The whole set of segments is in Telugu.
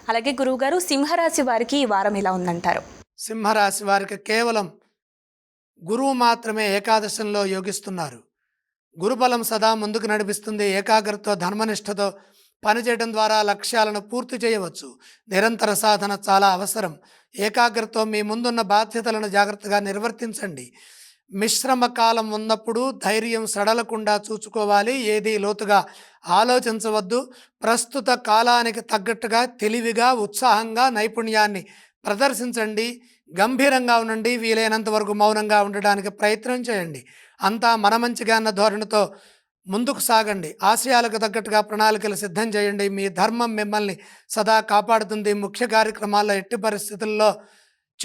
అలాగే గురువుగారు, సింహరాశి వారికి ఈ వారం ఇలా ఉందంటారు? సింహరాశి వారికి కేవలం గురువు మాత్రమే ఏకాదశంలో యోగిస్తున్నారు. గురుబలం సదా ముందుకు నడిపిస్తుంది. ఏకాగ్రతతో ధర్మనిష్టతో పనిచేయడం ద్వారా లక్ష్యాలను పూర్తి చేయవచ్చు. నిరంతర సాధన చాలా అవసరం. ఏకాగ్రతతో మీ ముందున్న బాధ్యతలను జాగ్రత్తగా నిర్వర్తించండి. మిశ్రమ కాలం ఉన్నప్పుడు ధైర్యం సడలకుండా చూసుకోవాలి. ఏది లోతుగా ఆలోచించవద్దు. ప్రస్తుత కాలానికి తగ్గట్టుగా తెలివిగా ఉత్సాహంగా నైపుణ్యాన్ని ప్రదర్శించండి. గంభీరంగా ఉండండి. వీలైనంత వరకు మౌనంగా ఉండడానికి ప్రయత్నం చేయండి. అంతా మన మంచిగా అన్న ధోరణితో ముందుకు సాగండి. ఆశయాలకు తగ్గట్టుగా ప్రణాళికలు సిద్ధం చేయండి. మీ ధర్మం మిమ్మల్ని సదా కాపాడుతుంది. ముఖ్య కార్యక్రమాల్లో ఎట్టి పరిస్థితుల్లో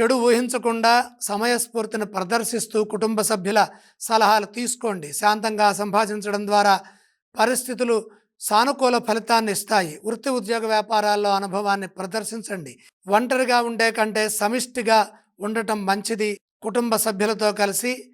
చెడు ఊహించకుండా సమయస్ఫూర్తిని ప్రదర్శిస్తూ కుటుంబ సభ్యుల సలహాలు తీసుకోండి. శాంతంగా సంభాషించడం ద్వారా పరిస్థితులు సానుకూల ఫలితాన్ని ఇస్తాయి. వృత్తి ఉద్యోగ వ్యాపారాల్లో అనుభవాన్ని ప్రదర్శించండి. ఒంటరిగా ఉండే కంటే సమిష్టిగా ఉండటం మంచిది. కుటుంబ సభ్యులతో కలిసి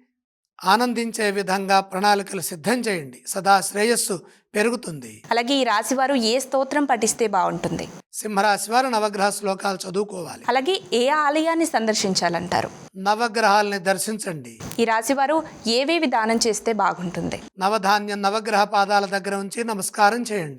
ఆనందించే విధంగా ప్రణాళికలు సిద్ధం చేయండి. సదా శ్రేయస్సు పెరుగుతుంది. అలాగే ఈ రాశి వారు ఏ స్తోత్రం పఠిస్తే బాగుంటుంది? సింహరాశి వారు నవగ్రహ శ్లోకాలు చదువుకోవాలి. అలాగే ఏ ఆలయాన్ని సందర్శించాలంటారు? నవగ్రహాలని దర్శించండి. ఈ రాశి వారు ఏవేవి దానం చేస్తే బాగుంటుంది? నవధాన్యం నవగ్రహ పాదాల దగ్గర ఉంచి నమస్కారం చేయండి.